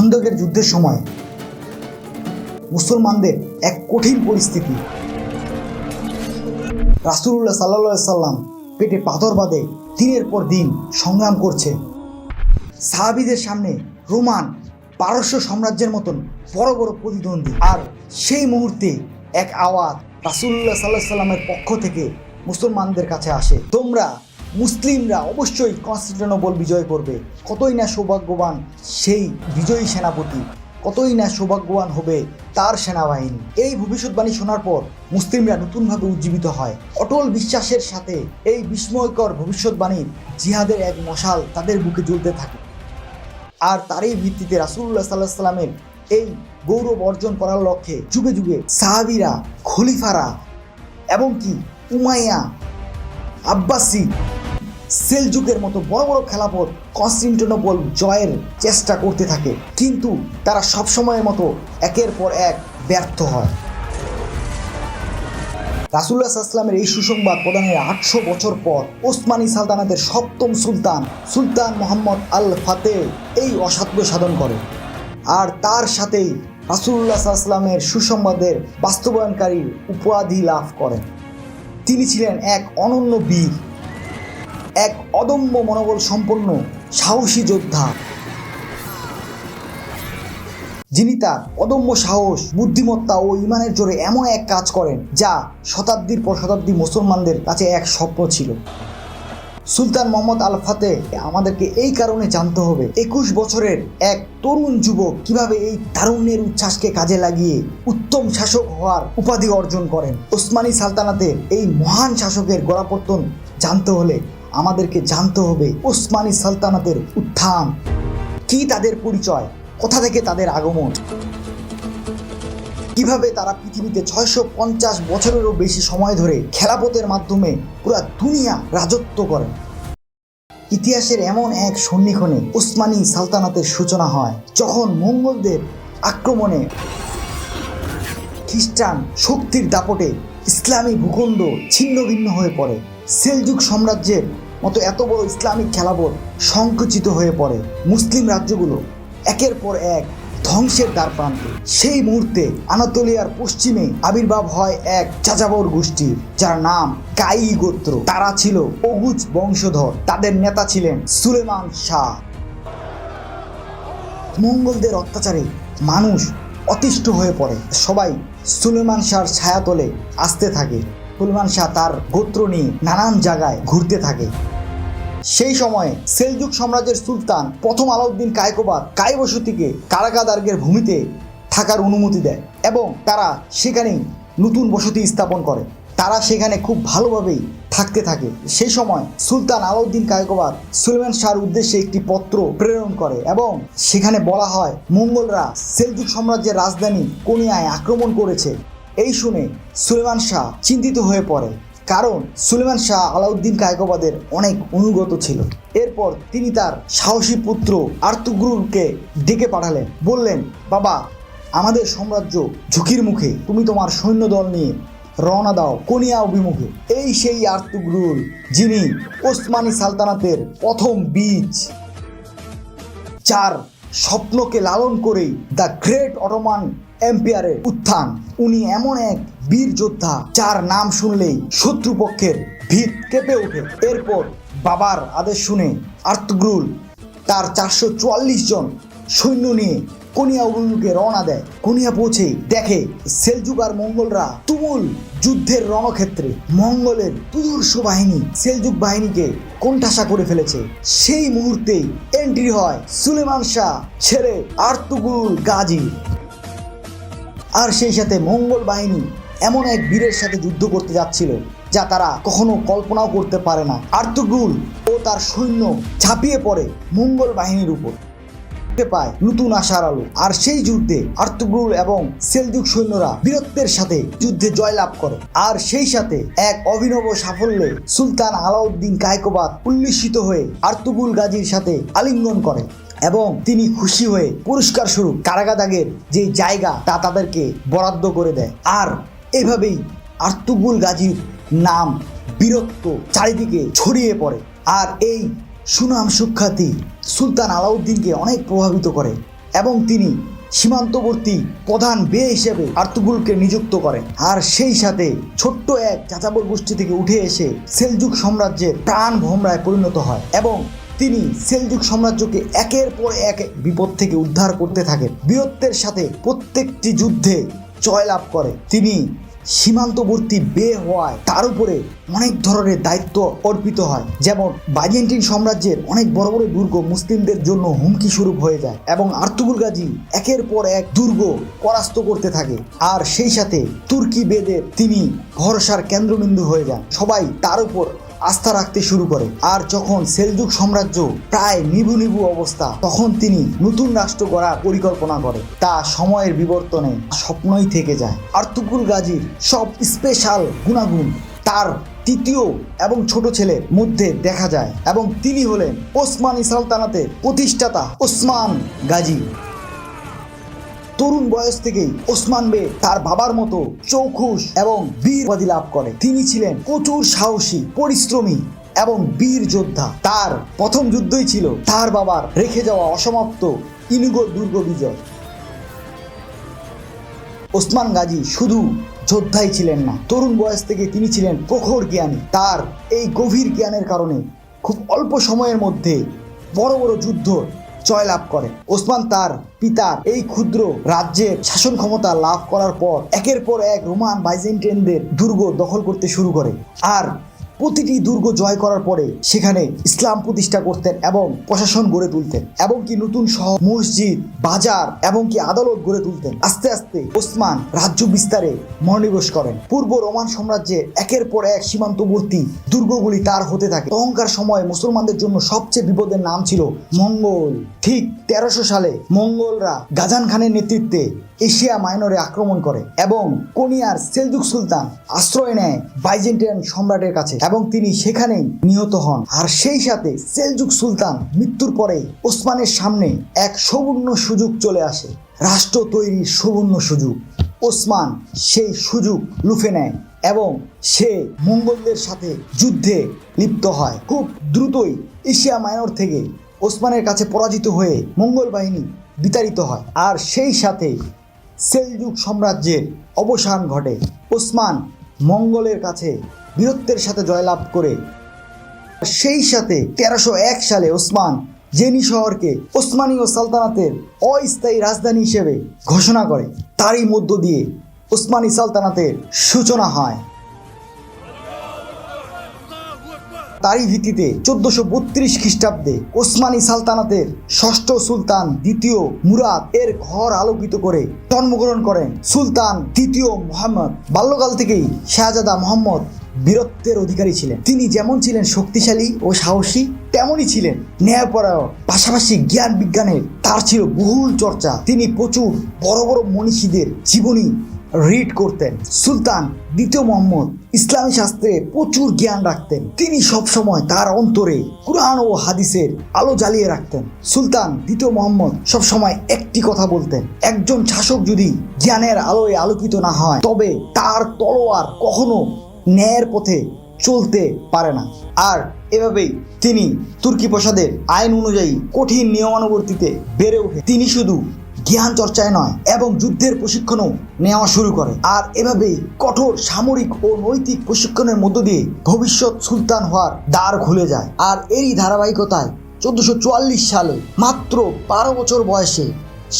খন্দকের যুদ্ধের সময় মুসলমানদের এক কঠিন পরিস্থিতি। রাসূলুল্লাহ সাল্লাল্লাহু আলাইহি সাল্লাম পেটে পাথর বাঁধে দিনের পর দিন সংগ্রাম করছে। সাহাবীদের সামনে রোমান পারস্য সাম্রাজ্যের মতন বড় বড় প্রতিদ্বন্দ্বী। আর সেই মুহূর্তে এক আওয়াজ রাসূলুল্লাহ সাল্লাল্লাহু আলাইহি সাল্লামের পক্ষ থেকে মুসলমানদের কাছে আসে, তোমরা মুসলিমরা অবশ্যই কনস্টান্টিনোপল বিজয় করবে। কতই না সৌভাগ্যবান সেই বিজয়ী সেনাপতি, কতই না সৌভাগ্যবান হবে তার সেনাবাহিনী। এই ভবিষ্যৎবাণী শোনার পর মুসলিমরা নতুনভাবে উজ্জীবিত হয়। অটল বিশ্বাসের সাথে এই বিস্ময়কর ভবিষ্যৎবাণীর জিহাদের এক মশাল তাদের বুকে জ্বলতে থাকে। আর তারই ভিত্তিতে রাসূলুল্লাহ সাল্লাল্লাহু আলাইহি সাল্লামের এই গৌরব অর্জন করার লক্ষ্যে যুগে যুগে সাহাবীরা, খলিফারা এবং কি উমাইয়া, আব্বাসি, সেলজুকের মতো বড় বড় খেলাফত কনস্টান্টিনোপল জয়ের চেষ্টা করতে থাকে, কিন্তু তারা সবসময়ের মতো একের পর এক ব্যর্থ হয়। রাসূলুল্লাহ সাল্লাল্লাহু আলাইহি সাল্লামের এই সুসংবাদ প্রদানের 800 বছর পর ওসমানী সালতানাতের সপ্তম সুলতান মুহাম্মদ আল ফাতেহ এই অসাধ্য সাধন করে। আর তার সাথেই রাসূলুল্লাহ সাল্লাল্লাহু আলাইহি সাল্লামের সুসংবাদের বাস্তবায়নকারীর উপাধি লাভ করেন। তিনি ছিলেন এক অনন্য বীর, এক অদম্য মনোবল সম্পন্ন সাহসী যোদ্ধা, যিনি তার অদম্য সাহস, বুদ্ধিমত্তা ও ইমানের জোরে এমন এক কাজ করেন যা শতাব্দীর পর শতাব্দী মুসলমানদের কাছে এক স্বপ্ন ছিল। সুলতান মুহাম্মদ আল ফাতেহ আমাদেরকে এই কারণে জানতে হবে 21 বছরের এক তরুণ যুবক কিভাবে এই তারুণ্যের উচ্ছ্বাসকে কাজে লাগিয়ে উত্তম শাসক হওয়ার উপাধি অর্জন করেন। ওসমানী সালতানাতের এই মহান শাসকের গোড়াপত্তন জানতে হলে আমাদেরকে জানতে হবে ওসমানী সালতানাতের উত্থান, কি তাদের পরিচয়, কোথা থেকে তাদের আগমন, কিভাবে তারা পৃথিবীতে 650 বছরেরও বেশি সময় ধরে খেলাফতের মাধ্যমে পুরো দুনিয়া রাজত্ব করেন। ইতিহাসের এমন এক সন্নিক্ষণে ওসমানী সালতানাতের সূচনা হয়, যখন মঙ্গলদের আক্রমণে, খ্রিস্টান শক্তির দাপটে ইসলামী ভূখণ্ড ছিন্ন ভিন্ন হয়ে পড়ে। সেলজুক সাম্রাজ্যের মতো এত বড় ইসলামিক খেলাফত সংকুচিত হয়ে পড়ে। মুসলিম রাজ্যগুলো একের পর এক ধ্বংসের দ্বারপ্রান্তে। সেই মুহূর্তে আনাতোলিয়ার পশ্চিমে আবির্ভাব হয় এক যাযাবর গোষ্ঠীর, যার নাম কাই গোত্র। তারা ছিল ওগুজ বংশধর, তাদের নেতা ছিলেন সুলেমান শাহ। মঙ্গলদের অত্যাচারে মানুষ অতিষ্ঠ হয়ে পড়ে, সবাই সুলেমান শাহর ছায়াতলে আসতে থাকে। সুলেমান শাহ তার গোত্র নিয়ে নানান জায়গায় ঘুরতে থাকে। সেই সময়ে সেলজুক সাম্রাজ্যের সুলতান প্রথম আলাউদ্দিন কায়কোবাদ কায়বসতিকে কারাগাদার্গের ভূমিতে থাকার অনুমতি দেয় এবং তারা সেখানেই নতুন বসতি স্থাপন করে। তারা সেখানে খুব ভালোভাবেই থাকতে থাকে। সেই সময় সুলতান আলাউদ্দিন কায়কোবাদ সুলেমান শাহর উদ্দেশ্যে একটি পত্র প্রেরণ করে এবং সেখানে বলা হয় মঙ্গলরা সেলজুক সাম্রাজ্যের রাজধানী কোনিয়ায় আক্রমণ করেছে। এই শুনে সুলেমান শাহ চিন্তিত হয়ে পড়ে, কারণ সুলেমান শাহ আলাউদ্দিন কায়কোবাদের অনেক অনুগত ছিল। এরপর তিনি তার সাহসী পুত্র আর্তুগ্রুলকে ডেকে পাঠালেন, বললেন, বাবা, আমাদের সাম্রাজ্য ঝুঁকির মুখে, তুমি তোমার সৈন্যদল নিয়ে রওনা দাও কোনিয়া অভিমুখে। এই সেই আর্তুগ্রুল, যিনি ওসমানী সালতানাতের প্রথম বীজ, যার স্বপ্নকে লালন করেই দ্য গ্রেট অটোমান এম্পায়ারের উত্থান। উনি এমন এক বীর যোদ্ধা যার নাম শুনলেই শত্রুপক্ষের ভিত কেঁপে ওঠে। এরপর বাবার আদেশ শুনে আর্তুগ্রুল তার 444 জন সৈন্য নিয়ে কোনিয়া অভিমুখে রওনা দেয়। কোনিয়া পৌঁছেই দেখে সেলজুক আর মঙ্গলরা তুমুল যুদ্ধের রণক্ষেত্রে। মঙ্গলের দুর্ধর্ষ বাহিনী সেলজুক বাহিনীকে কোণঠাসা করে ফেলেছে। সেই মুহূর্তেই এন্ট্রি হয় সুলেমান শাহ ছেলে আর্তুগ্রুল গাজী। আর সেই সাথে মঙ্গল বাহিনী এমন এক বীরের সাথে যুদ্ধ করতে যাচ্ছিল যা তারা কখনো কল্পনাও করতে পারে না। আর্তুগ্রুল ও তার সৈন্য ঝাঁপিয়ে পড়ে মঙ্গল বাহিনীর উপর, পায় নতুন আশার আলো। আর সেই যুদ্ধে আর্তুগ্রুল এবং সেলজুক সৈন্যরা বীরত্বের সাথে যুদ্ধে জয়লাভ করে। আর সেই সাথে এক অভিনব সাফল্যে সুলতান আলাউদ্দিন কায়কোবাদ উল্লসিত হয়ে আর্তুগ্রুল গাজীর সাথে আলিঙ্গন করে এবং তিনি খুশি হয়ে পুরস্কার স্বরূপ কারাগাদাগের যে জায়গা তা তাদেরকে বরাদ্দ করে দেয়। আর এভাবেই আর্তুগ্রুল গাজীর নাম, বীরত্ব চারিদিকে ছড়িয়ে পড়ে। আর এই সুনাম সুখ্যাতি সুলতান আলাউদ্দিনকে অনেক প্রভাবিত করে। এবং তিনি সীমান্তবর্তী প্রধান বে হিসেবে আর্তুগুলকে নিযুক্ত করেন। আর সেই সাথে ছোট্ট এক যাযাবর গোষ্ঠী থেকে উঠে এসে সেলজুক সাম্রাজ্যের প্রাণ ভোমরায় পরিণত হয় এবং তিনি সেলজুক সাম্রাজ্যকে একের পর এক বিপদ থেকে উদ্ধার করতে থাকেন। বীরত্বের সাথে প্রত্যেকটি যুদ্ধে জয়লাভ করে। তিনি সীমান্তবর্তী বে হওয়ায় তার উপরে অনেক ধরনের দায়িত্ব অর্পিত হয়, যেমন বাইজেন্টাইন সাম্রাজ্যের অনেক বড় বড় দুর্গ মুসলিমদের জন্য হুমকি স্বরূপ হয়ে যায় এবং আর্তুগুল গাজী একের পর এক দুর্গ পরাস্ত করতে থাকে। আর সেই সাথে তুর্কি বেদের তিনি ভরসার কেন্দ্রবিন্দু হয়ে যান। সবাই তার উপর আস্থা রাখতে শুরু করে। আর যখন সেলজুক সাম্রাজ্য প্রায় নিভু নিভু অবস্থা, তখন তিনি নতুন রাষ্ট্র গড়ার পরিকল্পনা করে। তা সময়ের বিবর্তনে স্বপ্নই থেকে যায়। আর্তুগুল গাজীর সব স্পেশাল গুণাগুণ তার তৃতীয় এবং ছোট ছেলের মধ্যে দেখা যায় এবং তিনি হলেন ওসমানী সালতানাতের প্রতিষ্ঠাতা ওসমান গাজী। তরুণ বয়স থেকেই ওসমান বে তার বাবার মতো চৌখুশ এবং বীর উপাধি লাভ করে। তিনি ছিলেন প্রচুর সাহসী, পরিশ্রমী এবং বীর যোদ্ধা। তার প্রথম যুদ্ধই ছিল তার বাবার রেখে যাওয়া অসমাপ্ত ইনুগো দুর্গ বিজয়। ওসমান গাজী শুধু যোদ্ধাই ছিলেন না, তরুণ বয়স থেকে তিনি ছিলেন প্রখর জ্ঞানী। তার এই গভীর জ্ঞানের কারণে খুব অল্প সময়ের মধ্যে বড় বড় যুদ্ধ জয়লাভ করে। ওসমান তার পিতার এই ক্ষুদ্র রাজ্যের শাসন ক্ষমতা লাভ করার পর একের পর এক রোমান বাইজেন্টাইনদের দুর্গ দখল করতে শুরু করে। আর প্রতিটি দুর্গ জয় করার পরে সেখানে ইসলাম প্রতিষ্ঠা করতেন এবং প্রশাসন গড়ে তুলতেন, এবং কি নতুন শহর, মসজিদ, বাজার এবং কি আদালত গড়ে তুলতেন। আস্তে আস্তে ওসমান রাজ্য বিস্তারে মনোনিবেশ করেন। পূর্ব রোমান সাম্রাজ্যের একের পর এক সীমান্তবর্তী দুর্গগুলি তার হতে থাকে। তখনকার সময় মুসলমানদের জন্য সবচেয়ে বিপদের নাম ছিল মঙ্গল। ঠিক 1300 সালে মঙ্গলরা গাজান খানের নেতৃত্বে এশিয়া মাইনরে আক্রমণ করে এবং কোনিয়ার সেলজুক সুলতান আশ্রয় নেয় বাইজেন্টাইন সম্রাটের কাছে এবং তিনি সেখানেই নিহত হন। আর সেই সাথে সেলজুক সুলতান মৃত্যুর পরে ওসমানের সামনে এক সুবর্ণ সুযোগ চলে আসে, রাষ্ট্র তৈরির সুবর্ণ সুযোগ। ওসমান সেই সুযোগ লুফে নেয় এবং সে মঙ্গলদের সাথে যুদ্ধে লিপ্ত হয়। খুব দ্রুতই এশিয়া মাইনর থেকে ওসমানের কাছে পরাজিত হয়ে মঙ্গল বাহিনী বিতাড়িত হয়। আর সেই সাথে সেলজুক সাম্রাজ্যের অবসান ঘটে। ওসমান মঙ্গলের কাছে বীরত্বের সাথে জয়লাভ করে সেই সাথে 1301 সালে ওসমান জেনি শহরকে ওসমানীয় সালতানাতের অস্থায়ী রাজধানী হিসেবে ঘোষণা করে। তারই মধ্য দিয়ে ওসমানী সালতানাতের সূচনা হয়। তারই ভিত্তিতে 1432 খ্রিস্টাব্দে ওসমানী সালতানাতের ষষ্ঠ সুলতান দ্বিতীয় মুরাদ এর ঘর আলোকিত করে জন্মগ্রহণ করেন সুলতান দ্বিতীয় মুহাম্মদ। বাল্যকাল থেকেই শাহজাদা মুহাম্মদ বীরত্বের অধিকারী ছিলেন। তিনি যেমন ছিলেন শক্তিশালী ও সাহসী, তেমনই ছিলেন ন্যায়পরায়ণ। পাশাপাশি জ্ঞান বিজ্ঞানের তার ছিল বহুল চর্চা। তিনি প্রচুর বড় বড় মনীষীদের জীবনী রিড করতেন। সুলতান দ্বিতীয় মুহাম্মদ ইসলামী শাস্ত্রে প্রচুর জ্ঞান রাখতেন। তিনি সবসময় তার অন্তরে কুরআন ও হাদিসের আলো জ্বালিয়ে রাখতেন। সুলতান দ্বিতীয় মুহাম্মদ সবসময় একটি কথা বলতেন, একজন শাসক যদি জ্ঞানের আলোয় আলোকিত না হয় তবে তার তলোয়ার কখনো ন্যায়ের পথে চলতে পারে না। আর এভাবেই তিনি তুর্কি প্রসাদের আইন অনুযায়ী কঠিন নিয়মানুবর্তিতে বেড়ে ওঠে। তিনি শুধু জ্ঞান চর্চায় নয় এবং যুদ্ধের প্রশিক্ষণও নেওয়া শুরু করে। আর এভাবেই কঠোর সামরিক ও নৈতিক প্রশিক্ষণের মধ্য দিয়ে ভবিষ্যৎ সুলতান হওয়ার দ্বার খুলে যায়। আর এরই ধারাবাহিকতায় 1444 সালে মাত্র 12 বছর বয়সে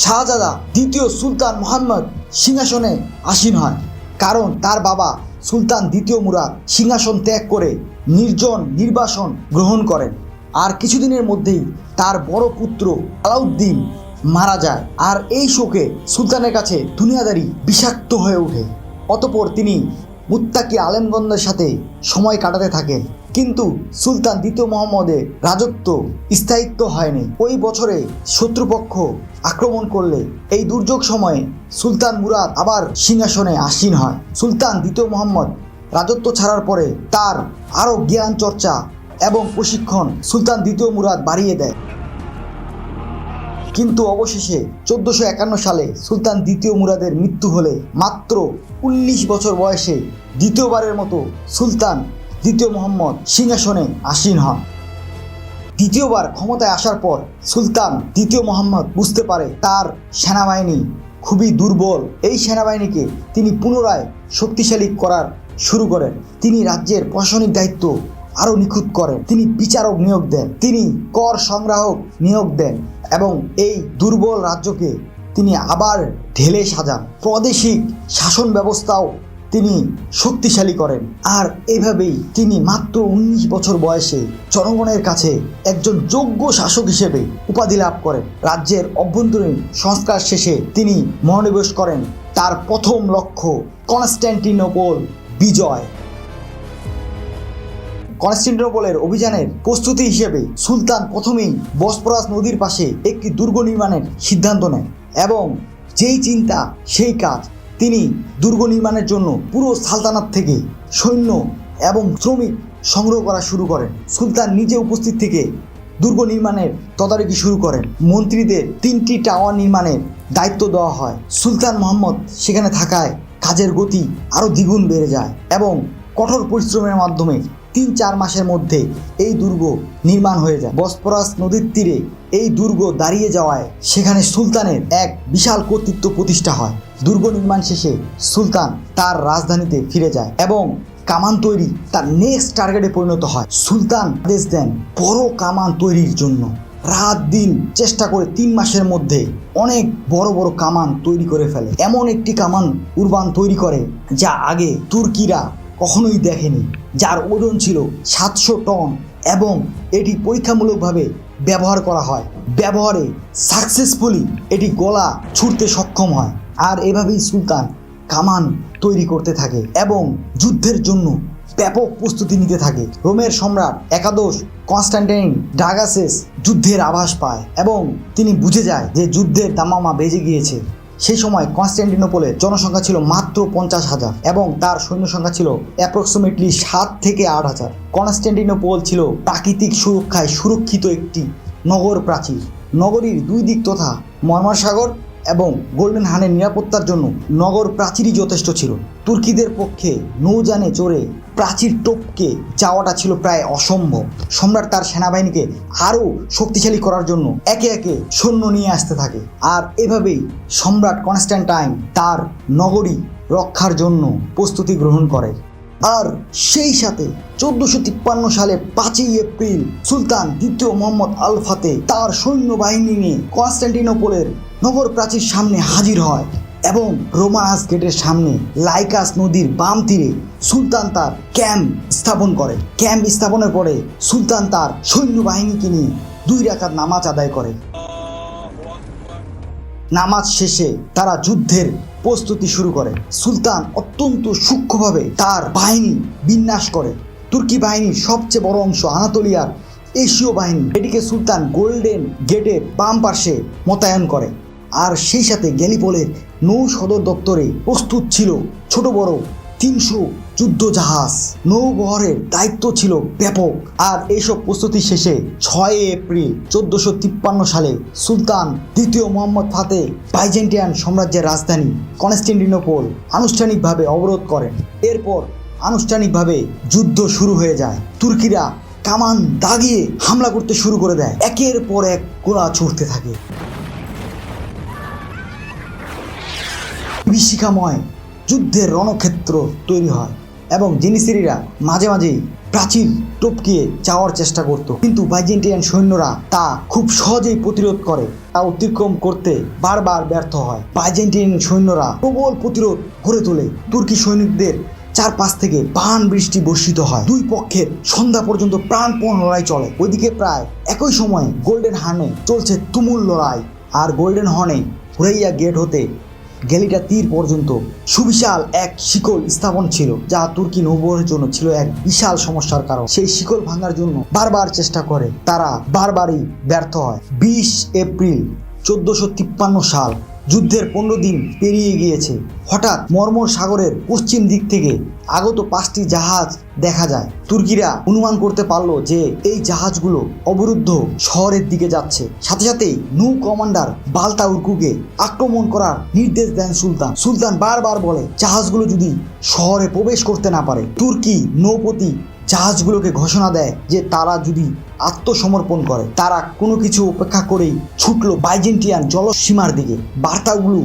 শাহজাদা দ্বিতীয় সুলতান মুহাম্মদ সিংহাসনে আসীন হয়। কারণ তার বাবা সুলতান দ্বিতীয় মুরাদ সিংহাসন ত্যাগ করে নির্জন নির্বাসন গ্রহণ করেন। আর কিছুদিনের মধ্যেই তার বড় পুত্র আলাউদ্দিন মারা যায়। আর এই শোকে সুলতানের কাছে দুনিয়াদারি বিষাক্ত হয়ে ওঠে। অতঃপর তিনি মুত্তাকি আলেমগণদের সাথে সময় কাটাতে থাকেন। কিন্তু সুলতান দ্বিতীয় মুহাম্মদের রাজত্ব স্থায়িত্ব হয়নি। ওই বছরে শত্রুপক্ষ আক্রমণ করলে এই দুর্যোগ সময়ে সুলতান মুরাদ আবার সিংহাসনে আসীন হয়। সুলতান দ্বিতীয় মুহাম্মদ রাজত্ব ছাড়ার পরে তার আরও জ্ঞান চর্চা এবং প্রশিক্ষণ সুলতান দ্বিতীয় মুরাদ বাড়িয়ে দেয়। কিন্তু অবশেষে 1451 সালে সুলতান দ্বিতীয় মুরাদের মৃত্যু হলে মাত্র 19 বছর বয়সে দ্বিতীয়বারের মতো সুলতান দ্বিতীয় মুহাম্মদ সিংহাসনে আসীন হন। দ্বিতীয়বার ক্ষমতায় আসার পর সুলতান দ্বিতীয় মোহাম্মদ বুঝতে পারে তার সেনাবাহিনী খুবই দুর্বল। এই সেনাবাহিনীকে তিনি পুনরায় শক্তিশালী করার শুরু করেন। তিনি রাজ্যের প্রশাসনিক দায়িত্ব আরও নিখুঁত করেন। তিনি বিচারক নিয়োগ দেন, তিনি কর সংগ্রাহক নিয়োগ দেন এবং এই দুর্বল রাজ্যকে তিনি আবার ঢেলে সাজান। প্রাদেশিক শাসন ব্যবস্থাও তিনি শক্তিশালী করেন। আর এভাবেই তিনি মাত্র 19 বছর বয়সে জনগণের কাছে একজন যোগ্য শাসক হিসেবে উপাধি লাভ করেন। রাজ্যের অভ্যন্তরীণ সংস্কার শেষে তিনি মনোনিবেশ করেন তার প্রথম লক্ষ্য কনস্ট্যান্টিনোপল বিজয়। কনস্ট্যান্টিনোপলের অভিযানের প্রস্তুতি হিসেবে সুলতান প্রথমেই বসফরাস নদীর পাশে একটি দুর্গ নির্মাণের সিদ্ধান্ত নেন এবং যেই চিন্তা সেই কাজ। তিনি দুর্গ নির্মাণের জন্য পুরো সালতানাত থেকে সৈন্য এবং শ্রমিক সংগ্রহ করা শুরু করেন। সুলতান নিজে উপস্থিত থেকে দুর্গ নির্মাণের তদারকি শুরু করেন। মন্ত্রীদের 3টি টাওয়ার নির্মাণের দায়িত্ব দেওয়া হয়। সুলতান মোহাম্মদ সেখানে থাকায় কাজের গতি আরও দ্বিগুণ বেড়ে যায় এবং কঠোর পরিশ্রমের মাধ্যমে 3-4 মাসের মধ্যে এই দুর্গ নির্মাণ হয়ে যায়। বসফরাস নদীর তীরে এই দুর্গ দাঁড়িয়ে যাওয়ায় সেখানে সুলতানের এক বিশাল কর্তৃত্ব প্রতিষ্ঠা হয়। দুর্গ নির্মাণ শেষে সুলতান তার রাজধানীতে ফিরে যায় এবং কামান তৈরি তার নেক্সট টার্গেটে পরিণত হয়। সুলতান আদেশ দেন বড় কামান তৈরির জন্য। রাত দিন চেষ্টা করে 3 মাসের মধ্যে অনেক বড় বড় কামান তৈরি করে ফেলে। এমন একটি কামান উরবান তৈরি করে যা আগে তুর্কিরা কখনোই দেখেনি, যার ওজন ছিল 700 টন এবং এটি পরীক্ষামূলকভাবে ব্যবহার করা হয়। ব্যবহারে সাকসেসফুলি এটি গলা ছুটতে সক্ষম হয়। আর এভাবেই সুলতান কামান তৈরি করতে থাকে এবং যুদ্ধের জন্য ব্যাপক প্রস্তুতি নিতে থাকে। রোমের সম্রাট একাদশ কনস্ট্যান্টাইন ডাগাসেস যুদ্ধের আভাস পায় এবং তিনি বুঝে যায় যে যুদ্ধের দামামা বেজে গিয়েছে। সেই সময় কনস্ট্যান্টিনোপলের জনসংখ্যা ছিল মাত্র 50,000 এবং তার সৈন্য সংখ্যা ছিল অ্যাপ্রক্সিমেটলি 7 থেকে 8,000। কনস্ট্যান্টিনোপল ছিল প্রাকৃতিক সুরক্ষায় সুরক্ষিত একটি নগর প্রাচীর। নগরীর 2 দিক তথা মর্মাসাগর এবং গোল্ডেন হানের নিরাপত্তার জন্য নগর প্রাচীরই যথেষ্ট ছিল। তুর্কিদের পক্ষে নৌযানে চড়ে প্রাচীর টপকে যাওয়াটা ছিল প্রায় অসম্ভব। সম্রাট তার সেনাবাহিনীকে আরও শক্তিশালী করার জন্য একে একে সৈন্য নিয়ে আসতে থাকে। আর এভাবেই সম্রাট কনস্ট্যান্টাইন তার নগরী রক্ষার জন্য প্রস্তুতি গ্রহণ করে। আর সেই সাথে 1453 সালে 5ই এপ্রিল সুলতান দ্বিতীয় মোহাম্মদ আল ফাতে তার সৈন্যবাহিনী নিয়ে কনস্ট্যান্টিনোপলের নগর প্রাচীর সামনে হাজির হয় এবং রোমানাস গেটের সামনে লাইকাস নদীর বাম তীরে সুলতান তার ক্যাম্প স্থাপন করে। ক্যাম্প স্থাপনের পরে সুলতান তার সৈন্যবাহিনীকে নিয়ে 2 রাকাত নামাজ আদায় করে। নামাজ শেষে তারা যুদ্ধের প্রস্তুতি শুরু করে। সুলতান অত্যন্ত সূক্ষ্মভাবে তার বাহিনী বিন্যাস করে। তুর্কি বাহিনীর সবচেয়ে বড় অংশ আনাতোলিয়ার এশীয় বাহিনী, এটিকে সুলতান গোল্ডেন গেটের বাম পাশে মোতায়েন করে। আর সেই সাথে গ্যালিপোলের নৌ সদর দপ্তরে প্রস্তুত ছিল ছোট বড় 300 যুদ্ধ জাহাজ। নৌবহরের দায়িত্ব ছিল ব্যাপক। আর এইসব প্রস্তুতি শেষে 6 এপ্রিল 1453 সালে সুলতান দ্বিতীয় মোহাম্মদ ফাতে বাইজেন্টিয়ান সাম্রাজ্যের রাজধানী কনস্ট্যান্টিনোপল আনুষ্ঠানিকভাবে অবরোধ করেন। এরপর আনুষ্ঠানিকভাবে যুদ্ধ শুরু হয়ে যায়। তুর্কিরা কামান দাগিয়ে হামলা করতে শুরু করে দেয়। একের পর এক গোলা ছুটতে থাকে। বিভীষিকাময় যুদ্ধের রণক্ষেত্র তৈরি হয় এবং জেনিসেরিরা মাঝে মাঝেই প্রাচীর টপকিয়ে যাওয়ার চেষ্টা করত, কিন্তু বাইজেন্টিয়ান সৈন্যরা তা খুব সহজেই প্রতিরোধ করে। তা অতিক্রম করতে বারবার ব্যর্থ হয়। বাইজেন্টিয়ান সৈন্যরা প্রবল প্রতিরোধ গড়ে তোলে। তুর্কি সৈনিকদের চারপাশ থেকে বাণ বৃষ্টি বর্ষিত হয়। 2 পক্ষের সন্ধ্যা পর্যন্ত প্রাণপণ লড়াই চলে। ওইদিকে প্রায় একই সময়ে গোল্ডেন হর্নে চলছে তুমুল লড়াই। আর গোল্ডেন হর্নে হুরাইয়া গেট হতে গ্যালিটা তীর পর্যন্ত সুবিশাল এক শিকল স্থাপন ছিল, যা তুর্কি নৌবহরের জন্য ছিল এক বিশাল সমস্যার কারণ। সেই শিকল ভাঙার জন্য বারবার চেষ্টা করে, তারা বারবারই ব্যর্থ হয়। 20 এপ্রিল 1453 সাল, যুদ্ধের 15 দিন পেরিয়ে গিয়েছে। হঠাৎ মর্মর সাগরের পশ্চিম দিক থেকে আগত 5টি জাহাজ দেখা যায়। তুর্কিরা অনুমান করতে পারলো যে এই জাহাজগুলো অবরুদ্ধ শহরের দিকে যাচ্ছে। সাথে সাথেই নৌ কমান্ডার বালতা উর্কুকে আক্রমণ করার নির্দেশ দেন সুলতান। সুলতান বারবার বলে জাহাজগুলো যদি শহরে প্রবেশ করতে না পারে তুর্কি নৌপতি জাহাজগুলোকে ঘোষণা দেয় যে তারা যদি আত্মসমর্পণ করে। তারা কোনো কিছু উপেক্ষা করেই ছুটলো বাইজেন্টিয়ান জলসীমার দিকে। বার্তাগুলো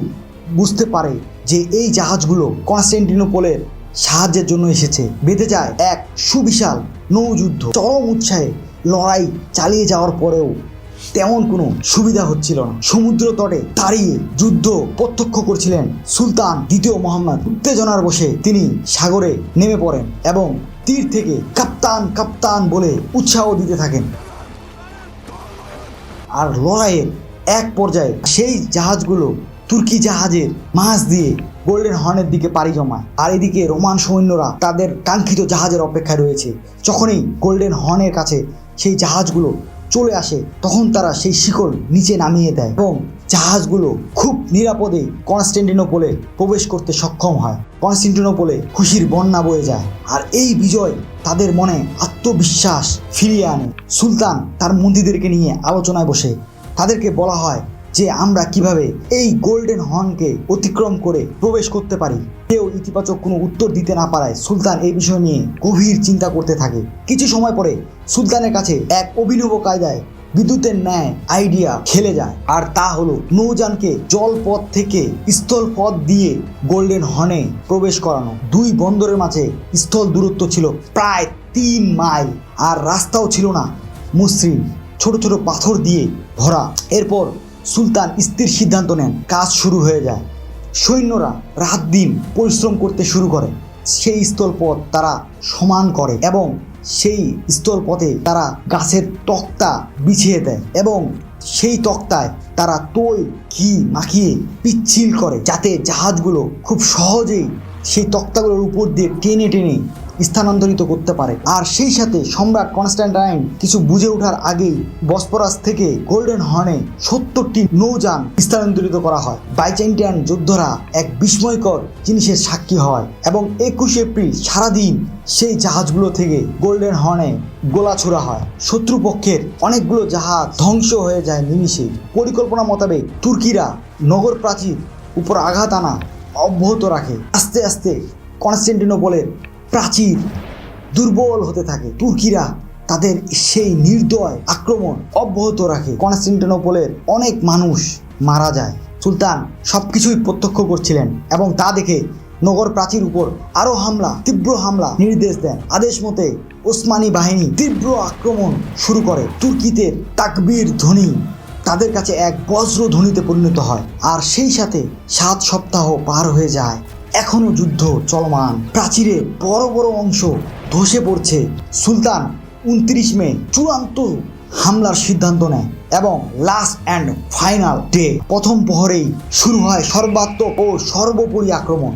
বুঝতে পারে যে এই জাহাজগুলো কনস্টান্টিনোপলের সাহায্যের জন্য এসেছে। বেঁধে যায় এক সুবিশাল নৌযুদ্ধ। চরম উৎসাহে লড়াই চালিয়ে যাওয়ার পরেও তেমন কোনো সুবিধা হচ্ছিল না। সমুদ্র তটে দাঁড়িয়ে যুদ্ধ প্রত্যক্ষ করছিলেন সুলতান দ্বিতীয় মোহাম্মদ। উত্তেজনার বশে তিনি সাগরে নেমে পড়েন এবং তীর থেকে কাপ্তান কাপ্তান বলে উৎসাহ দিতে থাকেন। আর লড়াইয়ের এক পর্যায়ে সেই জাহাজগুলো তুর্কি জাহাজের মাঝ দিয়ে গোল্ডেন হর্নের দিকে পাড়ি জমায়। আর এদিকে রোমান সৈন্যরা তাদের কাঙ্ক্ষিত জাহাজের অপেক্ষায় রয়েছে। যখনই গোল্ডেন হর্নের কাছে সেই জাহাজগুলো চলে আসে তখন তারা সেই শিকল নিচে নামিয়ে দেয় এবং জাহাজগুলো খুব নিরাপদে কনস্টান্টিনোপলে প্রবেশ করতে সক্ষম হয়। কনস্টান্টিনোপলে খুশির বন্যা বয়ে যায়। আর এই বিজয় তাদের মনে আত্মবিশ্বাস ফিরিয়ে আনে। সুলতান তার মন্ত্রীদেরকে নিয়ে আলোচনায় বসে তাদেরকে বলা হয় যে আমরা কিভাবে এই গোল্ডেন হর্নকে অতিক্রম করে প্রবেশ করতে পারি। কেউ ইতিবাচক কোনো উত্তর দিতে না পারায় সুলতান এই বিষয় নিয়ে গভীর চিন্তা করতে থাকে। কিছু সময় পরে সুলতানের কাছে এক অভিনব কায়দায় বিদ্যুতের ন্যায় আইডিয়া খেলে যায়। আর তা হলো নৌযানকে জলপথ থেকে স্থলপথ দিয়ে গোল্ডেন হর্নে প্রবেশ করানো। দুই বন্দরের মাঝে স্থল দূরত্ব ছিল প্রায় 3 মাইল। আর রাস্তাও ছিল না মসৃণ, ছোট ছোট পাথর দিয়ে ভরা। এরপর সুলতান স্থির সিদ্ধান্ত নেন, কাজ শুরু হয়ে যায়। সৈন্যরা রাত দিন পরিশ্রম করতে শুরু করে। সেই স্থলপথ তারা সমান করে এবং সেই স্থলপথে তারা গাছের তক্তা বিছিয়ে দেয় এবং সেই তক্তায় তারা তৈল ঘি মাখিয়ে পিচ্ছিল করে যাতে জাহাজগুলো খুব সহজেই সেই তক্তাগুলোর উপর দিয়ে টেনে টেনে স্থানান্তরিত করতে পারে। আর সেই সাথে সম্রাট কনস্ট্যান্টাইন কিছু বুঝে ওঠার আগেই বসপরাস থেকে গোল্ডেন হর্নে 70টি নৌযান স্থানান্তরিত করা হয়। বাইজেন্টাইন যোদ্ধারা এক বিস্ময়কর জিনিসের সাক্ষী হয় এবং 21 এপ্রিল সারাদিন সেই জাহাজগুলো থেকে গোল্ডেন হর্নে গোলা ছোড়া হয়। শত্রুপক্ষের অনেকগুলো জাহাজ ধ্বংস হয়ে যায় নিমিষে। পরিকল্পনা মোতাবেক তুর্কিরা নগর প্রাচীর উপর আঘাত আনা অব্যাহত রাখে। আস্তে আস্তে কনস্টান্টিনোপলের প্রাচীর দুর্বল হতে থাকে। তুর্কিরা তাদের সেই নির্দয় আক্রমণ অব্যাহত রাখে। কনস্টান্টিনোপলের অনেক মানুষ মারা যায়। সুলতান সবকিছুই প্রত্যক্ষ করছিলেন এবং তা দেখে নগর প্রাচীর উপর আরো হামলা, তীব্র হামলা নির্দেশ দেন। আদেশ মতে ওসমানী বাহিনী তীব্র আক্রমণ শুরু করে। তুর্কিদের তাকবীর ধ্বনি তাদের কাছে এক বজ্র ধ্বনিতে পরিণত হয়। আর সেই সাথে 7 সপ্তাহ পার হয়ে যায়। এখনো যুদ্ধ চলমান। প্রাচীরের বড় বড় অংশ ধসে পড়ছে। সুলতান 29 মে চূড়ান্ত হামলার সিদ্ধান্ত নেয় এবং লাস্ট অ্যান্ড ফাইনাল ডে প্রথম প্রহরেই শুরু হয় সর্বাত্মক ও সর্বোপরি আক্রমণ।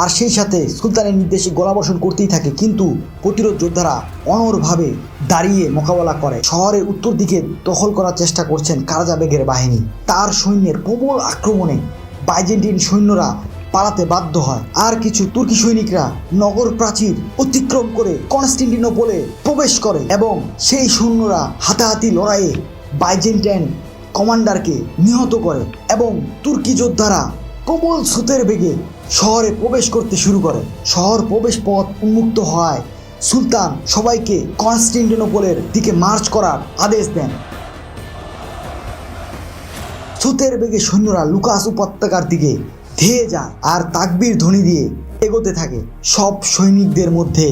আর সেই সাথে সুলতানের নির্দেশে গোলাবর্ষণ করতেই থাকে, কিন্তু প্রতিরোধ যোদ্ধারা অনড়ভাবে দাঁড়িয়ে মোকাবেলা করে। শহরের উত্তর দিকে দখল করার চেষ্টা করছেন কারাজা বেগের বাহিনী। তার সৈন্যের প্রবল আক্রমণে বাইজেন্টাইন সৈন্যরা পালাতে বাধ্য হয়। আর কিছু তুর্কি সৈনিকরা নগর প্রাচীর অতিক্রম করে কনস্টান্টিনোপলে প্রবেশ করে এবং সেই সৈন্যরা হাতাহাতি লড়াইয়ে বাইজেন্টাইন কমান্ডারকে নিহত করে এবং তুর্কি যোদ্ধারা প্রবল স্রোতের বেগে শহরে প্রবেশ করতে শুরু করে। শহর প্রবেশ পথ উন্মুক্ত হয়। সুলতান সবাইকে কনস্টান্টিনোপলের দিকে মার্চ করার আদেশ দেন। স্রোতের বেগে সৈন্যরা লুকাস উপত্যকার দিকে ধেয়ে যায় আর তাকবীর ধ্বনি দিয়ে এগোতে থাকে। সব সৈনিকদের মধ্যে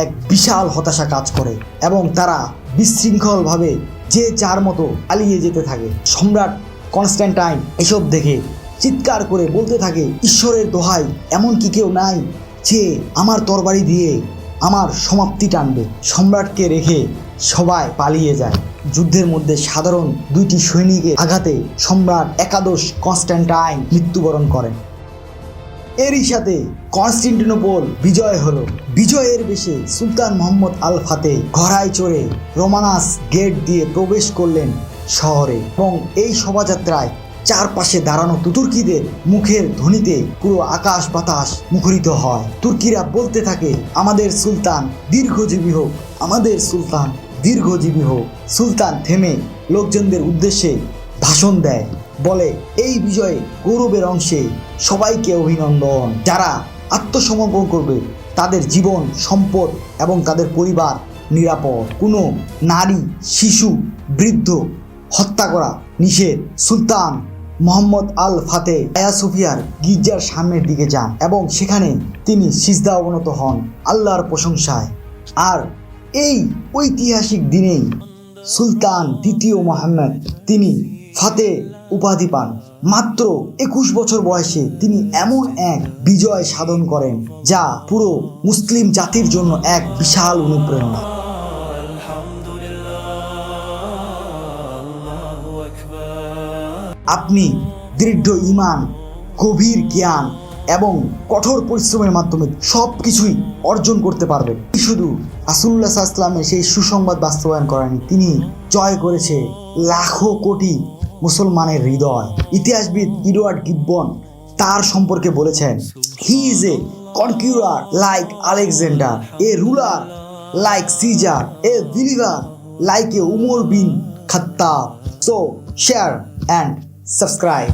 এক বিশাল হতাশা কাজ করে এবং তারা বিশৃঙ্খলভাবে যে যার মতো পালিয়ে যেতে থাকে। সম্রাট কনস্ট্যান্টাইন এসব দেখে চিৎকার করে বলতে থাকে, ঈশ্বরের দোহাই, এমন কি কেউ নাই যে আমার তরবারি দিয়ে আমার সমাপ্তি টানবে? সম্রাটকে রেখে সবাই পালিয়ে যায়। যুদ্ধের মধ্যে সাধারণ 2টি সৈনিকের আঘাতে সম্রাট একাদশ কনস্ট্যান্টাইন মৃত্যুবরণ করেন। এরই সাথে কনস্টান্টিনোপল বিজয় হলো। বিজয়ের বেশে সুলতান মোহাম্মদ আল ফাতে ঘোড়ায় চড়ে রোমানাস গেট দিয়ে প্রবেশ করলেন শহরে এবং এই শোভাযাত্রায় চারপাশে দাঁড়ানো তুর্কিদের মুখের ধ্বনিতে পুরো আকাশ বাতাস মুখরিত হয়। তুর্কিরা বলতে থাকে, আমাদের সুলতান দীর্ঘজীবী হোক, আমাদের সুলতান দীর্ঘজীবী হোক। সুলতান থেমে লোকজনদের উদ্দেশ্যে ভাষণ দেয়, বলে, এই বিজয়ে গৌরবের অংশে সবাইকে অভিনন্দন। যারা আত্মসমর্পণ করবে তাদের জীবন, সম্পদ এবং তাদের পরিবার নিরাপদ। কোনো নারী, শিশু, বৃদ্ধ হত্যা করা নিষেধ। সুলতান মোহাম্মদ আল ফাতে আয়া সোফিয়ার গির্জার সামনের দিকে যান এবং সেখানে তিনি সিজদা অবনত হন আল্লাহর প্রশংসায়। আর এই ঐতিহাসিক দিনেই সুলতান দ্বিতীয় মোহাম্মদ তিনি ফাতে উপাধি পান। মাত্র 21 বছর বয়সে তিনি এমন এক বিজয় সাধন করেন যা পুরো মুসলিম জাতির জন্য এক বিশাল অনুপ্রেরণা। আপনি দৃঢ় ঈমান, গভীর জ্ঞান এবং কঠোর পরিশ্রমের মাধ্যমে সব কিছুই অর্জন করতে পারবেন। শুধু রাসূলুল্লাহ সাল্লাল্লাহু আলাইহি ওয়াসাল্লামের সেই সুসংবাদ বাস্তবায়ন করেনি, তিনি জয় করেছে লাখো কোটি মুসলমানের হৃদয়। ইতিহাসবিদ এডওয়ার্ড গিবন তার সম্পর্কে বলেছেন, he is a conqueror like Alexander, a ruler like Caesar, a believer like a Umar bin Khattab. So share and subscribe.